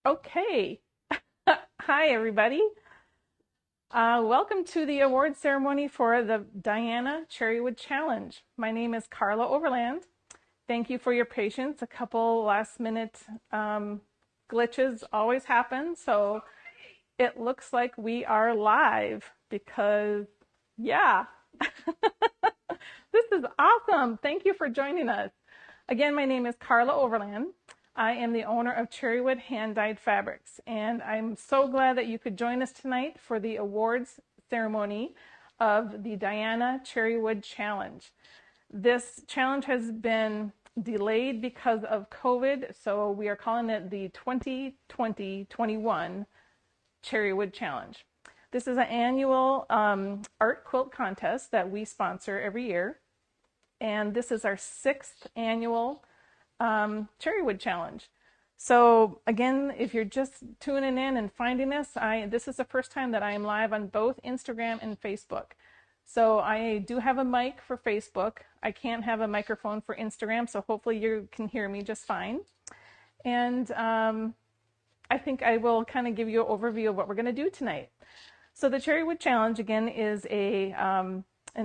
Okay. Hi, everybody. Welcome to the award ceremony for the Diana Cherrywood Challenge. My name is Carla Overland. Thank you for your patience. A couple last minute glitches always happen. So it looks like we are live because, yeah, this is awesome. Thank you for joining us. Again, my name is Carla Overland. I am the owner of Cherrywood Hand Dyed Fabrics, and I'm so glad that you could join us tonight for the awards ceremony of the Diana Cherrywood Challenge. This challenge has been delayed because of COVID, so we are calling it the 2020-21 Cherrywood Challenge. This is an annual art quilt contest that we sponsor every year, and this is our sixth annual Cherrywood Challenge. So again, if you're just tuning in and finding us, this is the first time that I am live on both Instagram and Facebook. So I do have a mic for Facebook. I can't have a microphone for Instagram, so hopefully you can hear me just fine. And I think I will kind of give you an overview of what we're going to do tonight. So the Cherrywood Challenge, again, is an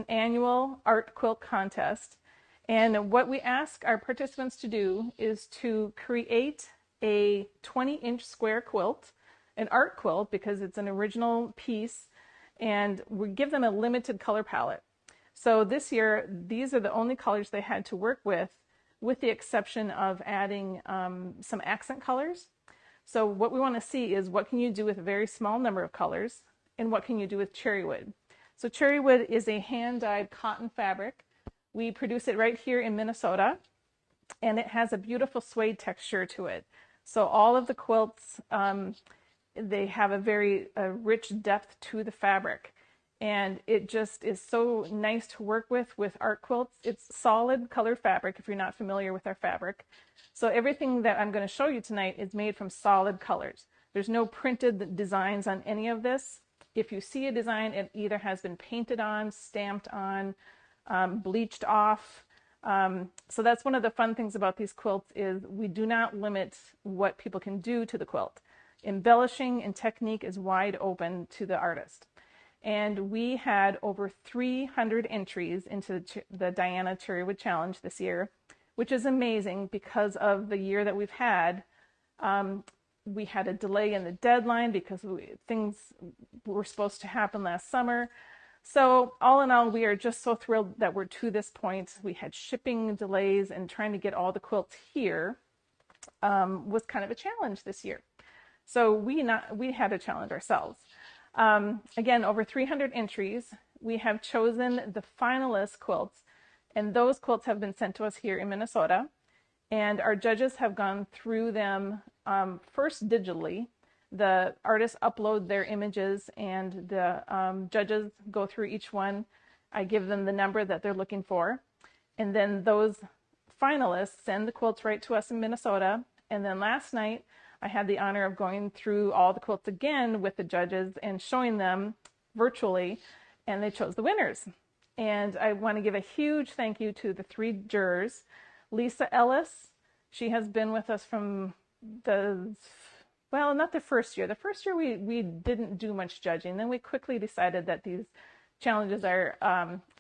annual art quilt contest. And what we ask our participants to do is to create a 20-inch square quilt, an art quilt, because it's an original piece, and we give them a limited color palette. So this year, these are the only colors they had to work with the exception of adding some accent colors. So what we want to see is what can you do with a very small number of colors, and what can you do with cherrywood. So cherrywood is a hand-dyed cotton fabric. We produce it right here in Minnesota, and it has a beautiful suede texture to it. So all of the quilts, they have a very rich depth to the fabric, and it just is so nice to work with art quilts. It's solid colored fabric if you're not familiar with our fabric. So everything that I'm going to show you tonight is made from solid colors. There's no printed designs on any of this. If you see a design, it either has been painted on, stamped on, bleached off. So that's one of the fun things about these quilts is we do not limit what people can do to the quilt. Embellishing and technique is wide open to the artist. And we had over 300 entries into the Diana Cherrywood Challenge this year, which is amazing because of the year that we've had. We had a delay in the deadline because things were supposed to happen last summer. So all in all, we are just so thrilled that we're to this point. We had shipping delays, and trying to get all the quilts here was kind of a challenge this year. So we had a challenge ourselves. Again, over 300 entries. We have chosen the finalist quilts, and those quilts have been sent to us here in Minnesota. And our judges have gone through them first digitally. The artists upload their images, and the judges go through each one. I give them the number that they're looking for. And then those finalists send the quilts right to us in Minnesota. And then last night, I had the honor of going through all the quilts again with the judges and showing them virtually, and they chose the winners. And I want to give a huge thank you to the three jurors. Lisa Ellis, she has been with us from not the first year. The first year we didn't do much judging. Then we quickly decided that these challenges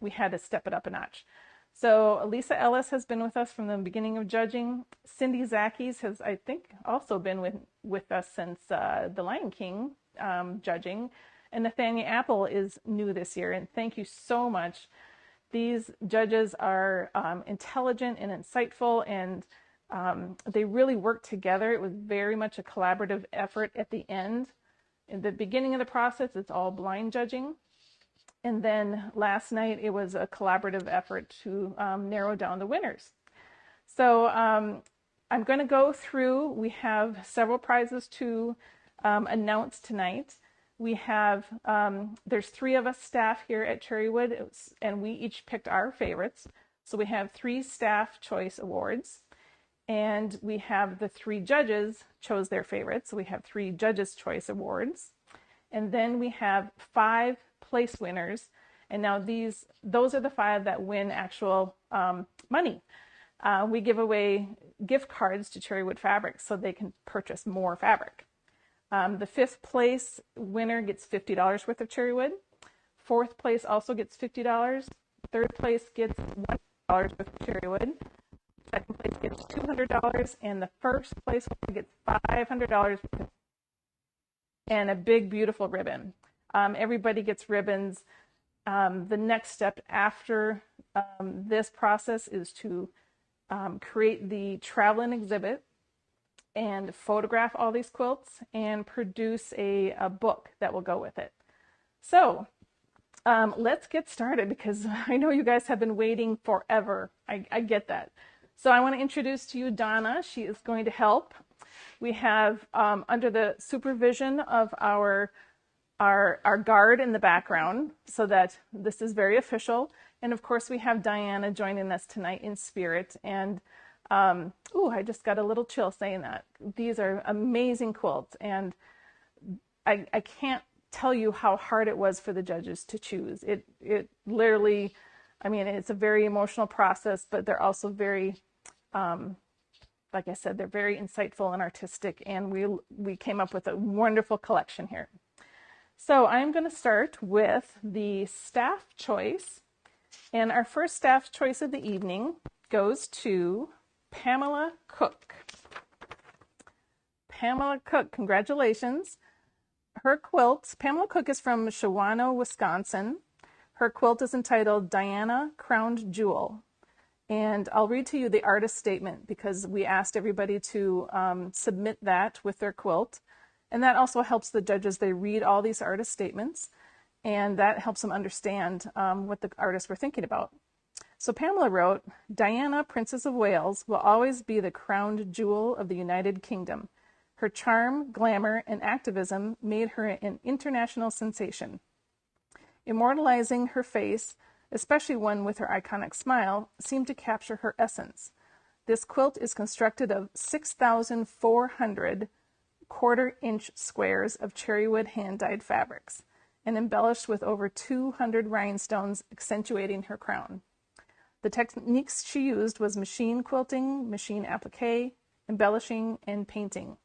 we had to step it up a notch. So Lisa Ellis has been with us from the beginning of judging. Cindy Zackes has, I think, also been with us since The Lion King judging. And Nathania Apple is new this year. And thank you so much. These judges are intelligent and insightful, and they really worked together. It was very much a collaborative effort at the end. In the beginning of the process, it's all blind judging. And then last night, it was a collaborative effort to narrow down the winners. So I'm going to go through. We have several prizes to announce tonight. We have, there's 3 of us staff here at Cherrywood, and we each picked our favorites. So we have 3 staff choice awards, and we have the 3 judges chose their favorites. So we have 3 judges choice awards. And then we have 5 place winners. And now those are the 5 that win actual money. we give away gift cards to Cherrywood Fabrics so they can purchase more fabric. The fifth place winner gets $50 worth of Cherrywood. Fourth place also gets $50. Third place gets $100 worth of Cherrywood. Second place gets $200, and the first place gets $500 and a big, beautiful ribbon. Everybody gets ribbons. The next step after this process is to create the travel and exhibit and photograph all these quilts and produce a book that will go with it. So let's get started because I know you guys have been waiting forever. I get that. So I want to introduce to you Donna. She is going to help. We have under the supervision of our guard in the background, so that this is very official. And of course, we have Diana joining us tonight in spirit. And I just got a little chill saying that. These are amazing quilts, and I can't tell you how hard it was for the judges to choose. It literally, I mean, it's a very emotional process, but they're also very, like I said, they're very insightful and artistic, and we came up with a wonderful collection here. So I'm going to start with the staff choice, and our first staff choice of the evening goes to Pamela Kuck. Pamela Kuck, congratulations. Her quilt, Pamela Kuck is from Shawano, Wisconsin. Her quilt is entitled Diana Crowned Jewel. And I'll read to you the artist statement because we asked everybody to submit that with their quilt. And that also helps the judges. They read all these artist statements, and that helps them understand what the artists were thinking about. So Pamela wrote, Diana, Princess of Wales, will always be the crowned jewel of the United Kingdom. Her charm, glamour, and activism made her an international sensation. Immortalizing her face, especially one with her iconic smile, seemed to capture her essence. This quilt is constructed of 6,400 quarter-inch squares of Cherrywood hand-dyed fabrics and embellished with over 200 rhinestones accentuating her crown. The techniques she used was machine quilting, machine applique, embellishing, and painting.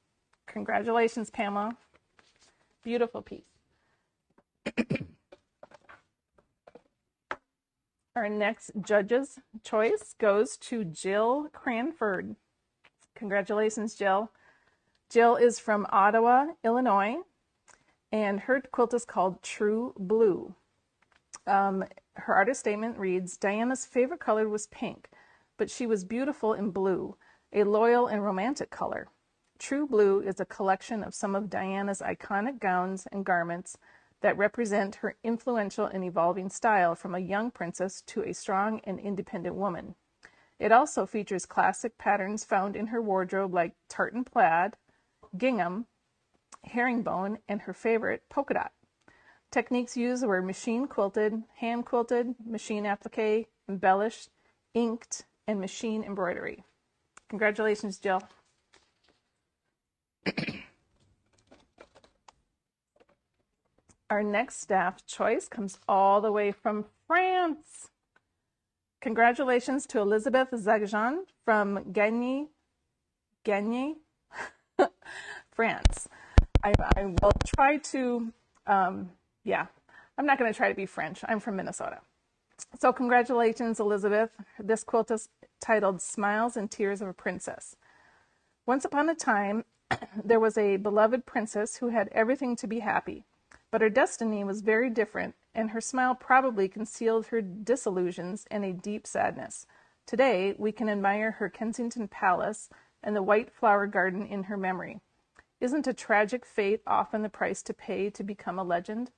Congratulations, Pamela. Beautiful piece. Our next judge's choice goes to Jill Cranford. Congratulations, Jill. Jill is from Ottawa, Illinois, and her quilt is called True Blue. Her artist statement reads, Diana's favorite color was pink, but she was beautiful in blue, a loyal and romantic color. True Blue is a collection of some of Diana's iconic gowns and garments that represent her influential and evolving style from a young princess to a strong and independent woman. It also features classic patterns found in her wardrobe like tartan plaid, gingham, herringbone, and her favorite, polka dot. Techniques used were machine quilted, hand quilted, machine applique, embellished, inked, and machine embroidery. Congratulations, Jill. Our next staff choice comes all the way from France. Congratulations to Elizabeth Zagjan from Gagny, France. I will try to, I'm not going to try to be French. I'm from Minnesota. So congratulations, Elizabeth. This quilt is titled Smiles and Tears of a Princess. Once upon a time, there was a beloved princess who had everything to be happy, but her destiny was very different, and her smile probably concealed her disillusions and a deep sadness. Today, we can admire her Kensington Palace and the white flower garden in her memory. Isn't a tragic fate often the price to pay to become a legend?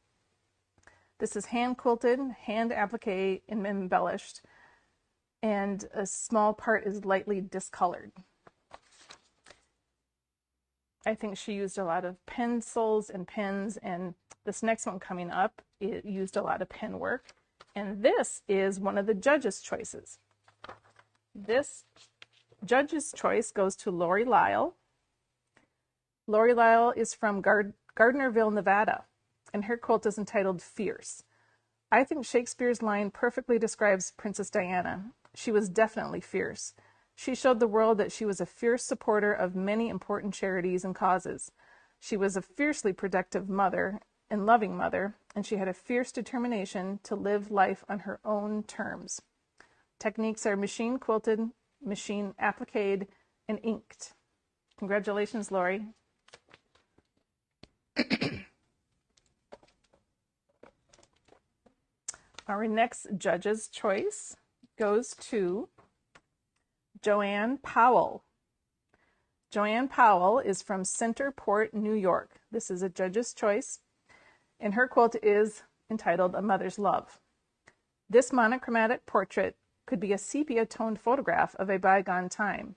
This is hand-quilted, hand applique, and embellished, and a small part is lightly discolored. I think she used a lot of pencils and pens, and this next one coming up, it used a lot of pen work. And this is one of the judges' choices. This judge's choice goes to Lori Lyle. Lori Lyle is from Gardnerville, Nevada, and her quilt is entitled Fierce. I think Shakespeare's line perfectly describes Princess Diana. She was definitely fierce. She showed the world that she was a fierce supporter of many important charities and causes. She was a fiercely protective mother and loving mother, and she had a fierce determination to live life on her own terms. Techniques are machine quilted, machine appliqued, and inked. Congratulations, Lori. Our next judge's choice goes to Joanne Powell. Joanne Powell is from Centerport, New York. This is a judge's choice, and her quilt is entitled A Mother's Love. This monochromatic portrait could be a sepia-toned photograph of a bygone time.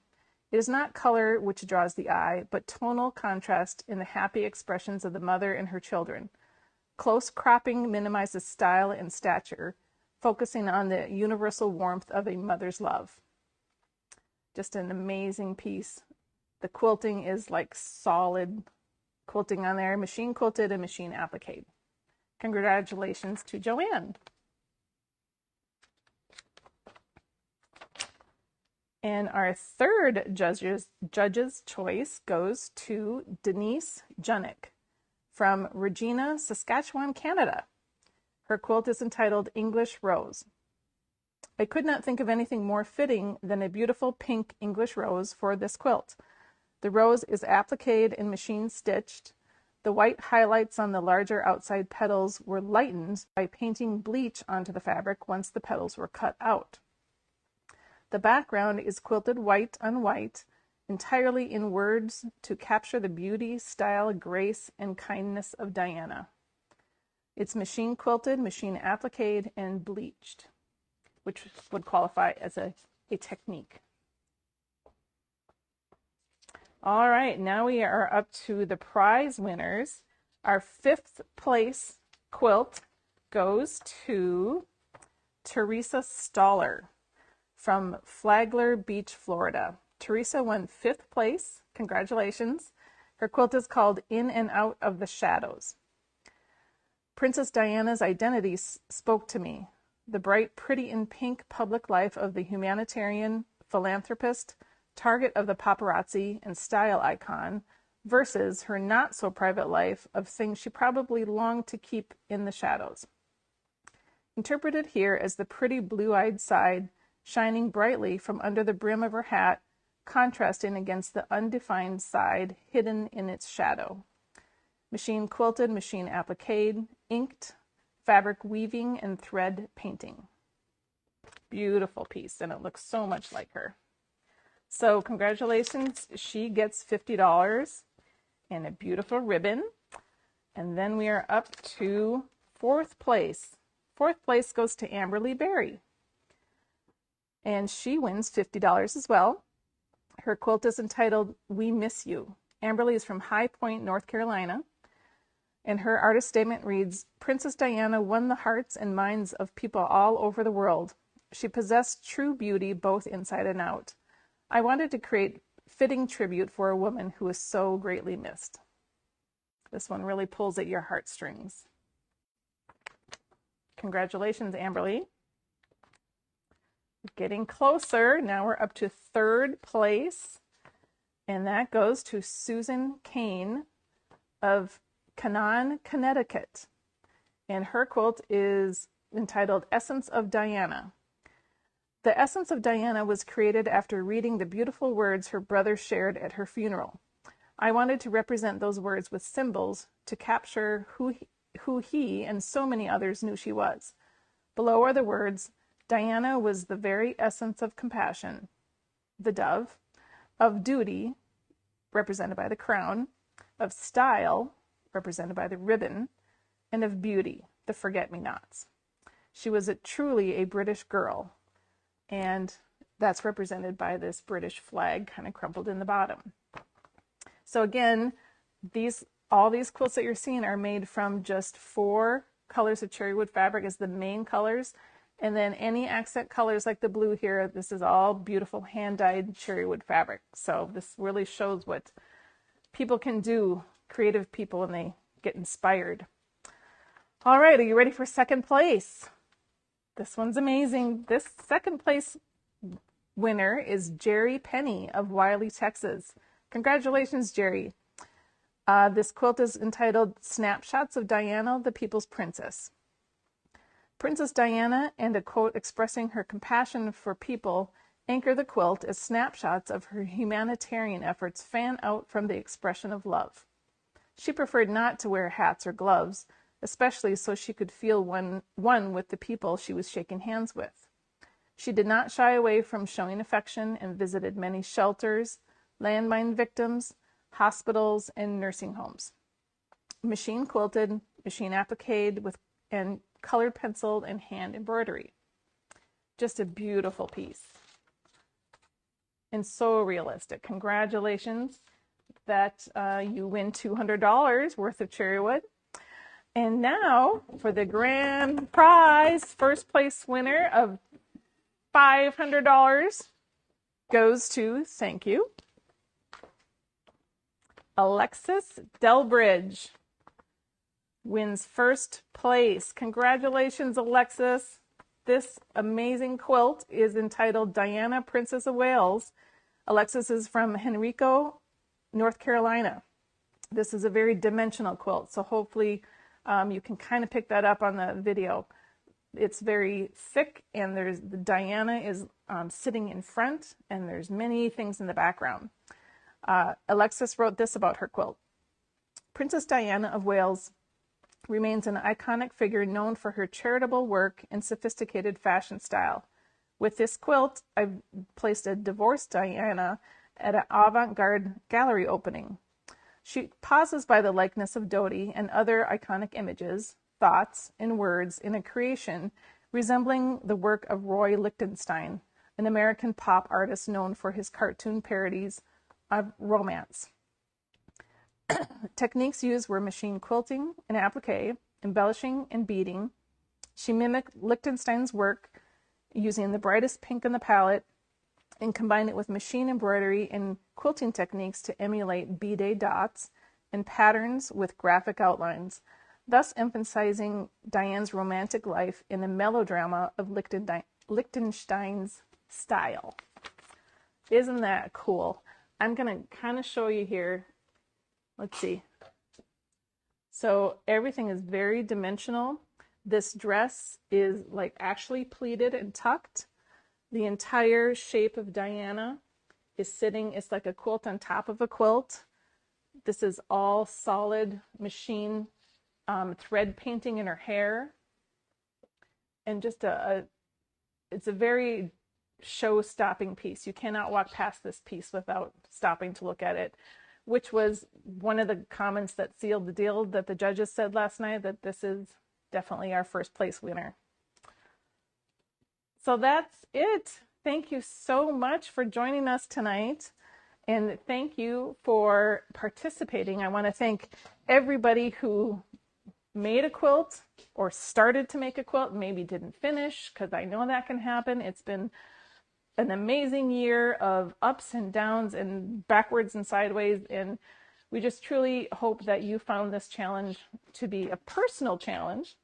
It is not color which draws the eye, but tonal contrast in the happy expressions of the mother and her children. Close cropping minimizes style and stature, focusing on the universal warmth of a mother's love. Just an amazing piece. The quilting is like solid quilting on there, machine quilted and machine appliqued. Congratulations to Joanne. And our third judge's choice goes to Denise Junick from Regina, Saskatchewan, Canada. Her quilt is entitled English Rose. I could not think of anything more fitting than a beautiful pink English rose for this quilt. The rose is appliqued and machine stitched. The white highlights on the larger outside petals were lightened by painting bleach onto the fabric once the petals were cut out. The background is quilted white on white, entirely in words to capture the beauty, style, grace, and kindness of Diana. It's machine quilted, machine appliqued, and bleached, which would qualify as a technique. All right, now we are up to the prize winners. Our 5th place quilt goes to Teresa Stoller from Flagler Beach, Florida. Teresa won 5th place. Congratulations. Her quilt is called In and Out of the Shadows. Princess Diana's identity spoke to me. The bright, pretty in pink public life of the humanitarian, philanthropist, target of the paparazzi, and style icon, versus her not-so-private life of things she probably longed to keep in the shadows. Interpreted here as the pretty blue-eyed side shining brightly from under the brim of her hat, contrasting against the undefined side hidden in its shadow. Machine quilted, machine appliqued, inked, fabric weaving, and thread painting. Beautiful piece, and it looks so much like her. So congratulations, she gets $50 and a beautiful ribbon. And then we are up to 4th place. 4th place goes to Amberly Berry, and she wins $50 as well. Her quilt is entitled We Miss You. Amberly is from High Point, North Carolina, and her artist statement reads, Princess Diana won the hearts and minds of people all over the world. She possessed true beauty both inside and out. I wanted to create fitting tribute for a woman who is so greatly missed. This one really pulls at your heartstrings. Congratulations, Amberly. Getting closer. Now we're up to 3rd place, and that goes to Susan Kane of Canaan, Connecticut. And her quilt is entitled Essence of Diana. The Essence of Diana was created after reading the beautiful words her brother shared at her funeral. I wanted to represent those words with symbols to capture who he and so many others knew she was. Below are the words, Diana was the very essence of compassion, the dove, of duty, represented by the crown, of style, represented by the ribbon, and of beauty, the forget-me-nots. She was truly a British girl, and that's represented by this British flag kind of crumpled in the bottom. So again, all these quilts that you're seeing are made from just 4 colors of cherrywood fabric as the main colors, and then any accent colors like the blue here, this is all beautiful hand-dyed cherrywood fabric. So this really shows what people can do, creative people, when they get inspired. All right, are you ready for 2nd place? This one's amazing. This 2nd place winner is Jerry Penny of Wiley, Texas. Congratulations, Jerry. This quilt is entitled Snapshots of Diana, the People's Princess. Princess Diana and a quote expressing her compassion for people anchor the quilt as snapshots of her humanitarian efforts fan out from the expression of love. She preferred not to wear hats or gloves, especially so she could feel one with the people she was shaking hands with. She did not shy away from showing affection and visited many shelters, landmine victims, hospitals, and nursing homes. Machine quilted, machine appliqued and colored penciled and hand embroidery. Just a beautiful piece. And so realistic. Congratulations that you win $200 worth of Cherrywood. And now for the grand prize, first place winner of $500 goes to, thank you, Alexis Delbridge. Wins first place. Congratulations, Alexis. This amazing quilt is entitled Diana, Princess of Wales. Alexis is from Henrico, North Carolina. This is a very dimensional quilt, so hopefully you can kind of pick that up on the video. It's very thick, and the Diana is sitting in front, and there's many things in the background. Alexis wrote this about her quilt. Princess Diana of Wales remains an iconic figure known for her charitable work and sophisticated fashion style. With this quilt, I've placed a divorced Diana at an avant-garde gallery opening. She pauses by the likeness of Dodie and other iconic images, thoughts, and words in a creation resembling the work of Roy Lichtenstein, an American pop artist known for his cartoon parodies of romance. Techniques used were machine quilting and applique, embellishing and beading. She mimicked Lichtenstein's work using the brightest pink in the palette and combined it with machine embroidery and quilting techniques to emulate B-Day dots and patterns with graphic outlines, thus emphasizing Diane's romantic life in a melodrama of Lichtenstein's style. Isn't that cool? I'm going to kind of show you here. Let's see. So everything is very dimensional. This dress is like actually pleated and tucked. The entire shape of Diana is sitting, it's like a quilt on top of a quilt. This is all solid machine thread painting in her hair. And just it's a very show-stopping piece. You cannot walk past this piece without stopping to look at it, which was one of the comments that sealed the deal that the judges said last night, that this is definitely our first place winner. So that's it. Thank you so much for joining us tonight. And thank you for participating. I want to thank everybody who made a quilt or started to make a quilt, maybe didn't finish, because I know that can happen. It's been an amazing year of ups and downs and backwards and sideways, and we just truly hope that you found this challenge to be a personal challenge.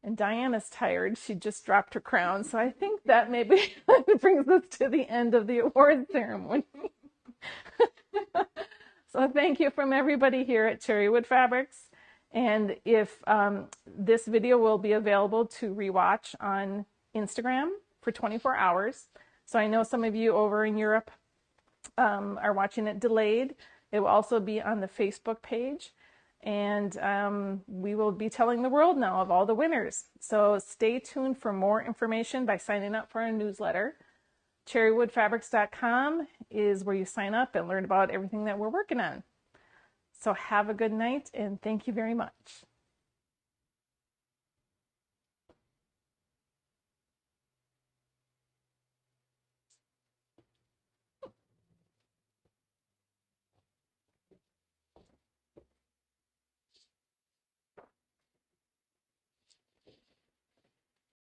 And Diana's tired. She just dropped her crown, so I think that maybe brings us to the end of the award ceremony. So thank you from everybody here at Cherrywood Fabrics, and if this video will be available to rewatch on Instagram for 24 hours. So I know some of you over in Europe are watching it delayed. It will also be on the Facebook page, and we will be telling the world now of all the winners. So stay tuned for more information by signing up for our newsletter. Cherrywoodfabrics.com is where you sign up and learn about everything that we're working on. So have a good night, and thank you very much.